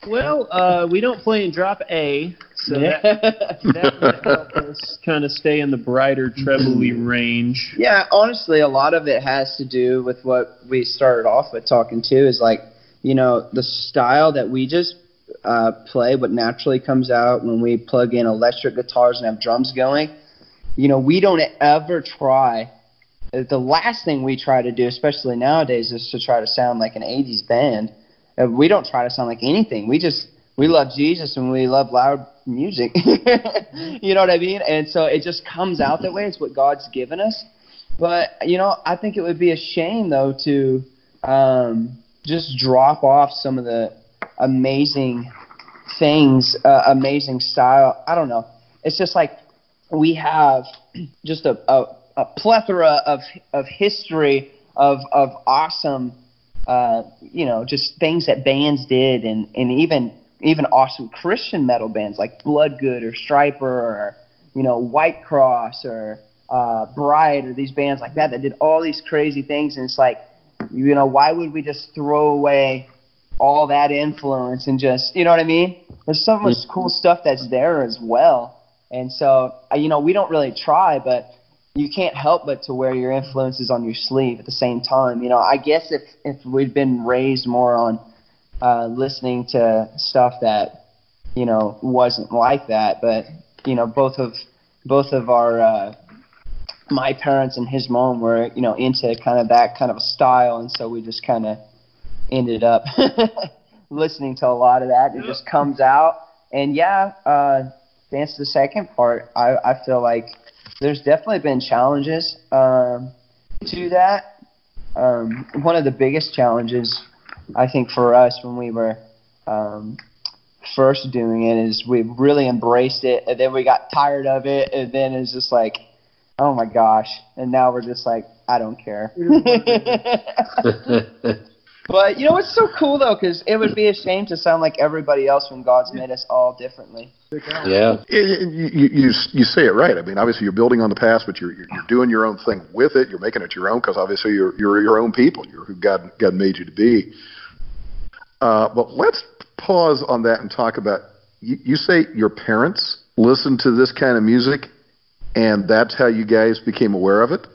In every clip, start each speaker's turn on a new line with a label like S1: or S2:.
S1: Well, we don't play in drop A, so that would help us kind of stay in the brighter trebly range.
S2: Yeah, honestly, a lot of it has to do with what we started off with talking to, is like, the style that we just play, what naturally comes out when we plug in electric guitars and have drums going. We don't ever try. The last thing we try to do, especially nowadays, is to try to sound like an 80s band. We don't try to sound like anything. We love Jesus and we love loud music. You know what I mean? And so it just comes out that way. It's what God's given us. But, I think it would be a shame, though, to just drop off some of the amazing things, amazing style. I don't know. It's just like we have just a plethora of history of awesome just things that bands did, and even awesome Christian metal bands like Bloodgood or Striper or White Cross or Bride, or these bands like that did all these crazy things. And it's like, why would we just throw away all that influence and just, you know what I mean? There's so much cool stuff that's there as well. And so we don't really try, but you can't help but to wear your influences on your sleeve at the same time. I guess if we'd been raised more on listening to stuff that, wasn't like that, but, both of our, my parents and his mom were, into kind of that kind of a style. And so we just kind of ended up listening to a lot of that. It just comes out. And to answer the second part, I feel like there's definitely been challenges to that. One of the biggest challenges, I think, for us when we were first doing it is we really embraced it, and then we got tired of it, and then it's just like, oh my gosh, and now we're just like, I don't care. But it's so cool though, because it would be a shame to sound like everybody else when God's made us all differently.
S3: Yeah, you say it right. I mean, obviously you're building on the past, but you're doing your own thing with it. You're making it your own, because obviously you're your own people. You're who God made you to be. But let's pause on that and talk about. You say your parents listened to this kind of music, and that's how you guys became aware of it.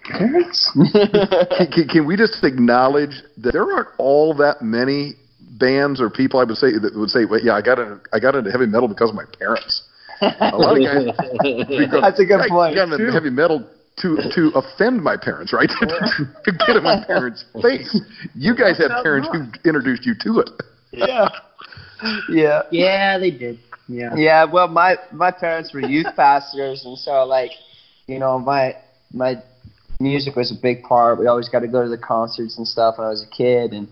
S2: Parents?
S3: Can we just acknowledge that there aren't all that many bands or people that would say, well, yeah, I got into heavy metal because of my parents. A lot of guys.
S2: That's a good point.
S3: I got into heavy metal to offend my parents, right? To get in my parents' face. You guys had parents who introduced you to it.
S2: Yeah,
S4: they did.
S2: Yeah. Well, my parents were youth pastors, and so my music was a big part. We always got to go to the concerts and stuff when I was a kid. And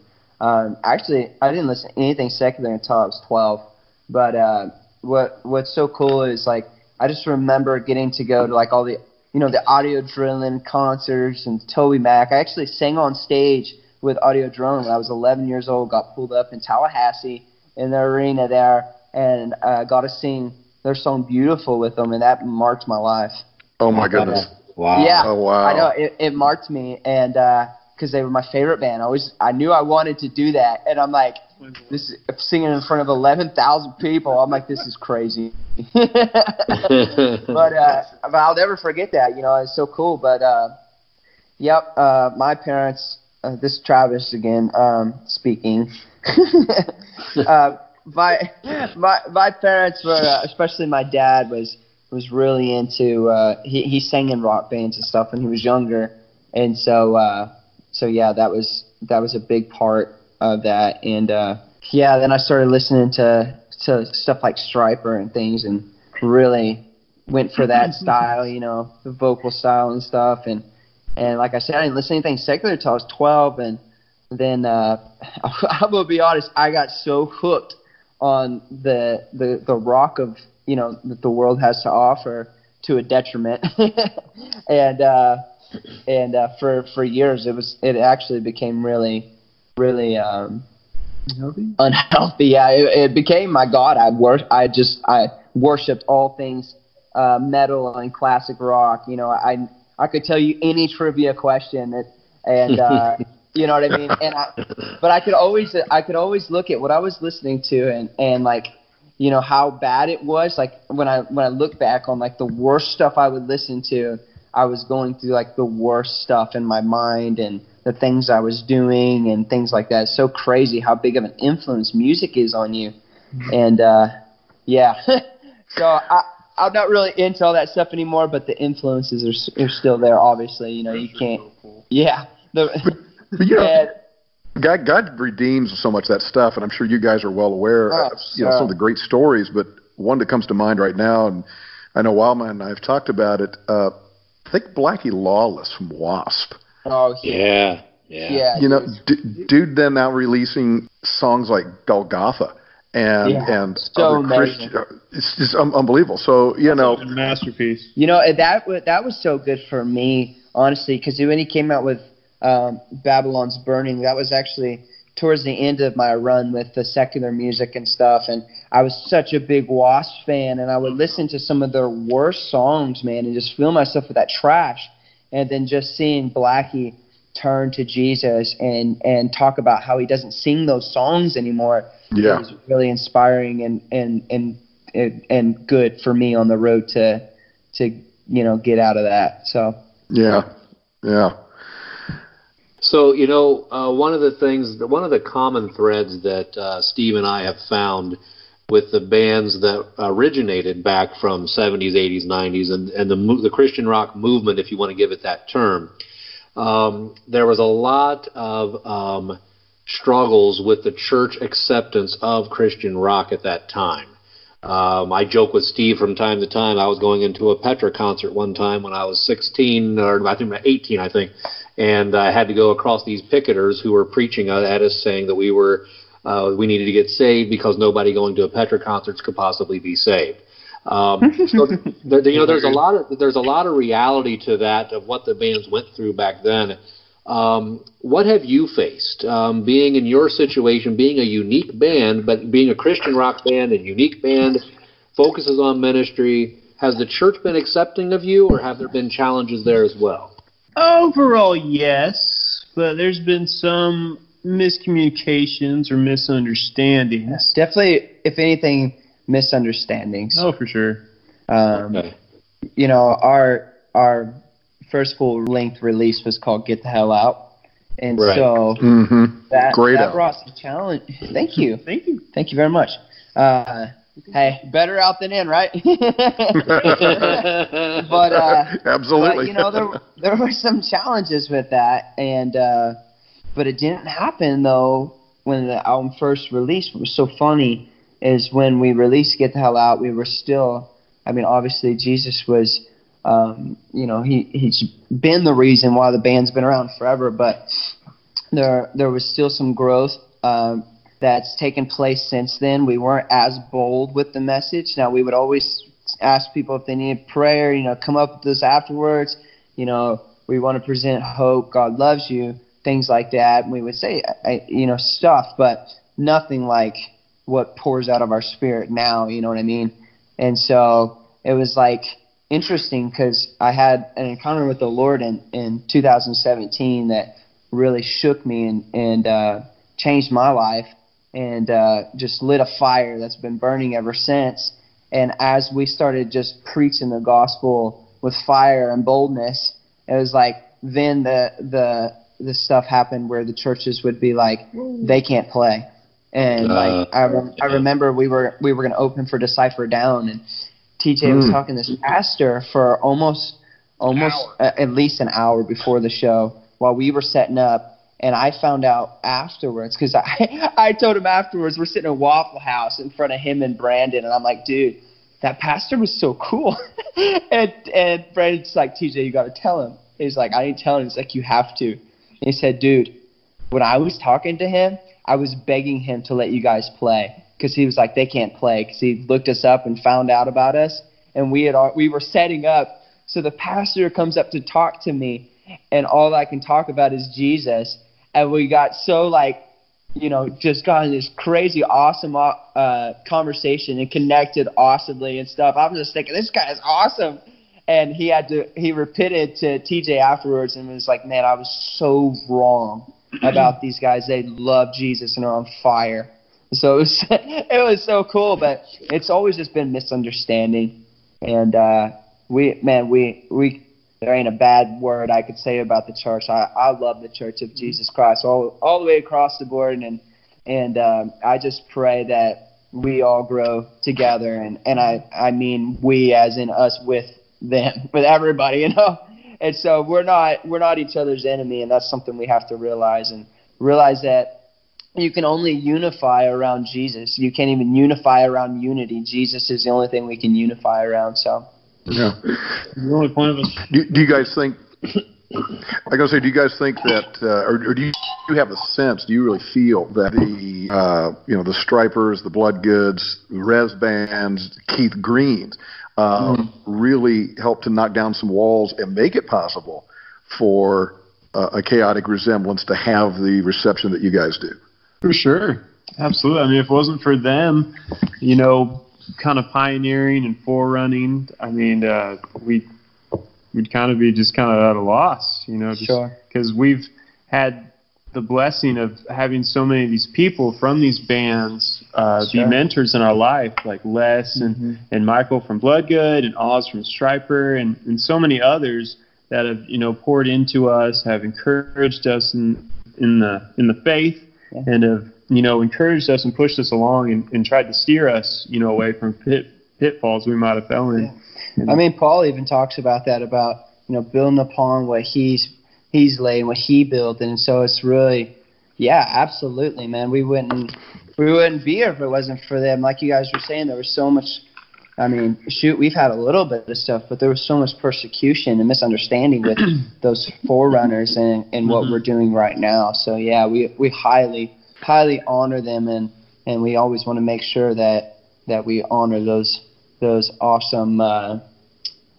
S2: actually, I didn't listen to anything secular until I was 12. But what's so cool is, like, I just remember getting to go to, like, all the, the Audio Drilling concerts and Toby Mac. I actually sang on stage with Audio Drilling when I was 11 years old, got pulled up in Tallahassee in the arena there, and got to sing their song Beautiful with them, and that marked my life.
S3: Oh, my goodness.
S4: Wow.
S2: Yeah.
S3: Oh, wow.
S2: I know. It marked me, and because they were my favorite band. I knew I wanted to do that, and I'm like, this is singing in front of 11,000 people. I'm like, this is crazy. but I'll never forget that. It's so cool. But my parents. This is Travis again speaking. My parents were, especially my dad was really into. He sang in rock bands and stuff when he was younger, and so that was a big part of that. And then I started listening to stuff like Striper and things, and really went for that style, the vocal style and stuff. And like I said, I didn't listen to anything secular until I was 12, and then I'm gonna be honest, I got so hooked on the rock of that the world has to offer to a detriment. and for years it actually became really unhealthy. Yeah, it became my god. I worshipped all things metal and classic rock. I could tell you any trivia question and You know what I mean? But I could always look at what I was listening to and like, you know, how bad it was. Like when I look back on like the worst stuff I would listen to, I was going through like the worst stuff in my mind and the things I was doing and things like that. It's so crazy how big of an influence music is on you. And yeah, so I'm not really into all that stuff anymore, but the influences are still there. Obviously, you know, you can't. Yeah.
S3: But you know, God redeems so much of that stuff, and I'm sure you guys are well aware of some of the great stories. But one that comes to mind right now, and I know Wildman and I have talked about it. I think Blackie Lawless from Wasp.
S2: Oh
S4: yeah.
S3: You know, dude, then now releasing songs like Golgotha and
S2: so
S3: other Christian. It's just unbelievable. So you know,
S1: a masterpiece.
S2: You know, that was so good for me, honestly, because when he came out with Babylon's Burning, that was actually towards the end of my run with the secular music and stuff, and I was such a big Wasp fan, and I would listen to some of their worst songs, man, and just fill myself with that trash, and then just seeing Blackie turn to Jesus and talk about how he doesn't sing those songs anymore.
S3: Yeah,
S2: it was really inspiring and good for me on the road to you know, get out of that. So
S3: yeah.
S4: So, you know, one of the common threads that Steve and I have found with the bands that originated back from 70s, 80s, 90s, and the Christian rock movement, if you want to give it that term, there was a lot of struggles with the church acceptance of Christian rock at that time. I joke with Steve from time to time. I was going into a Petra concert one time when I was 16, or I think 18, I think, and I had to go across these picketers who were preaching at us, saying that we needed to get saved because nobody going to a Petra concert could possibly be saved. So you know, there's a lot of reality to that, of what the bands went through back then. What have you faced, being in your situation, being a unique band, but being a Christian rock band and unique band, focuses on ministry? Has the church been accepting of you, or have there been challenges there as well?
S1: Overall, yes, but there's been some miscommunications or misunderstandings.
S2: Definitely, if anything, misunderstandings.
S1: Oh, for sure.
S2: Okay. You know, our first full-length release was called Get the Hell Out. And so that brought some challenge. Thank you. Thank you very much. Hey, better out than in, right? But
S3: absolutely.
S2: But, you know, there were some challenges with that, and but it didn't happen though when the album first released. What was so funny is when we released Get the Hell Out, we were still. I mean, obviously Jesus was. You know, he's been the reason why the band's been around forever, but there was still some growth that's taken place since then. We weren't as bold with the message. Now, we would always ask people if they needed prayer, you know, come up with this afterwards. You know, we want to present hope, God loves you, things like that. And we would say, you know, stuff, but nothing like what pours out of our spirit now, you know what I mean? And so it was like, interesting, because I had an encounter with the Lord in 2017 that really shook me and changed my life, and just lit a fire that's been burning ever since. And as we started just preaching the gospel with fire and boldness, it was like then the stuff happened where the churches would be like, they can't play. And like I remember we were going to open for Decipher Down, and TJ was talking to this pastor for almost at least an hour before the show while we were setting up, and I found out afterwards, because I told him afterwards, we're sitting in Waffle House in front of him and Brandon, and I'm like, dude, that pastor was so cool. and Brandon's like, TJ, you got to tell him. He's like, I didn't tell him. He's like, you have to. And he said, dude, when I was talking to him, I was begging him to let you guys play. Because he was like, they can't play, because he looked us up and found out about us, and we were setting up. So the pastor comes up to talk to me, and all I can talk about is Jesus, and we got so like, you know, just got in this crazy, awesome conversation and connected awesomely and stuff. I was just thinking, this guy is awesome, and he repented to TJ afterwards and was like, man, I was so wrong. about these guys. They love Jesus and are on fire. So it was so cool, but it's always just been misunderstanding. And there ain't a bad word I could say about the church. I love the Church of Jesus Christ all the way across the board, and I just pray that we all grow together, and I mean we as in us with them, with everybody, you know. And so we're not each other's enemy, and that's something we have to realize that you can only unify around Jesus. You can't even unify around unity. Jesus is the only thing we can unify around. So.
S3: Yeah.
S1: The only point of us.
S3: Do you guys think? I gotta say, do you guys think that, or do you have a sense? Do you really feel that the Stripers, the Bloodgoods, the Res bands, Keith Greens, really help to knock down some walls and make it possible for a Chaotic Resemblance to have the reception that you guys do?
S1: For sure, absolutely. I mean, if it wasn't for them, kind of pioneering and forerunning, I mean, we'd kind of be just kind of at a loss,
S2: Sure.
S1: Because we've had the blessing of having so many of these people from these bands be mentors in our life, like Les and Michael from Bloodgood and Oz from Striper and so many others that have poured into us, have encouraged us in the faith, and have encouraged us and pushed us along and tried to steer us away from pitfalls we might have fell in.
S2: Yeah. I mean, Paul even talks about that, about building upon what he's laid and what he built, and so it's really, absolutely, man. We wouldn't be here if it wasn't for them. Like you guys were saying, there was so much. I mean, we've had a little bit of stuff, but there was so much persecution and misunderstanding with those forerunners and what we're doing right now. So we highly honor them, and we always want to make sure that we honor those awesome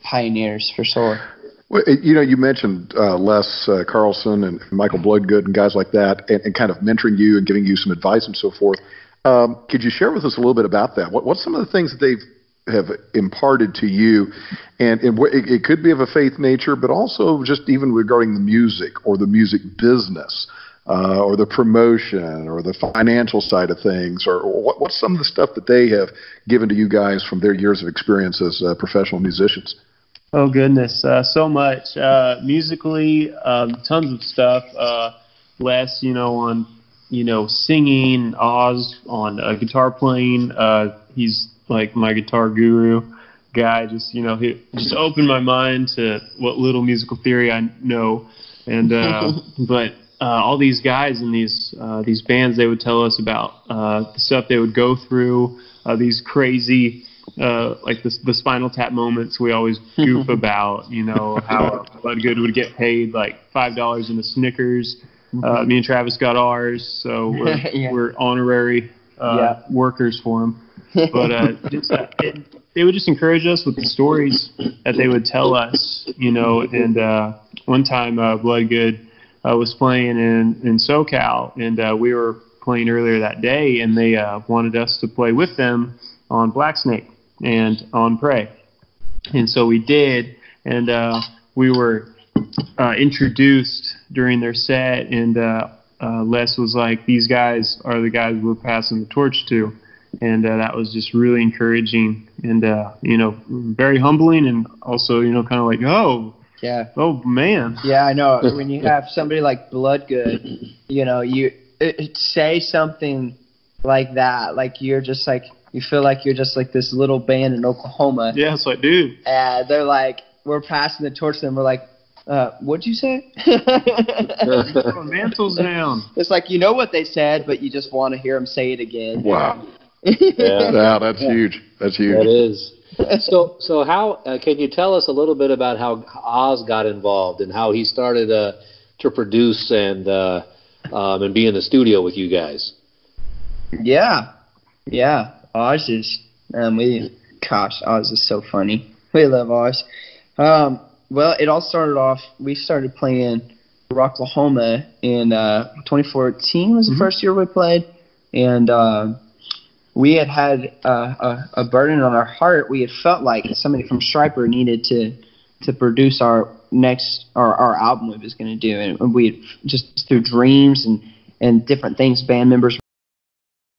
S2: pioneers for sure.
S3: Well, you mentioned Les Carlson and Michael Bloodgood and guys like that, and kind of mentoring you and giving you some advice and so forth. Could you share with us a little bit about that? What's some of the things that they have imparted to you, and it could be of a faith nature, but also just even regarding the music or the music business, or the promotion or the financial side of things, or what's some of the stuff that they have given to you guys from their years of experience as professional musicians?
S1: Oh, goodness. So much. Musically, tons of stuff. Les, on, singing, Oz on guitar playing. He's like my guitar guru guy. Just, he just opened my mind to what little musical theory I know. And, but all these guys in these bands, they would tell us about the stuff they would go through, these crazy, like the Spinal Tap moments we always goof about, how Bloodgood would get paid like $5 in a Snickers. Me and Travis got ours, so we're honorary workers for him. But they would just encourage us with the stories that they would tell us, and one time Bloodgood was playing in SoCal, and we were playing earlier that day, and they wanted us to play with them on Black Snake and on Prey. And so we did, and we were introduced during their set, and Les was like, these guys are the guys we're passing the torch to. And that was just really encouraging and, very humbling, and also, kind of like, oh man.
S2: Yeah, I know. When you have somebody like Bloodgood, you say something like that, like you're just like, you feel like you're just like this little band in Oklahoma.
S1: Yeah, it's like, dude.
S2: And they're like, we're passing the torch to them. We're like, what'd you say?
S1: Mantles down.
S2: It's like, what they said, but you just want to hear them say it again.
S3: Wow. Yeah, that's huge. That's huge.
S4: That is. So how can you tell us a little bit about how Oz got involved and how he started to produce and be in the studio with you guys?
S2: Yeah. Oz is Oz is so funny. We love Oz. Well, it all started off. We started playing Rocklahoma in 2014 was the first year we played, and we had a burden on our heart. We had felt like somebody from Striper needed to produce our our album we was going to do, and we just through dreams and different things band members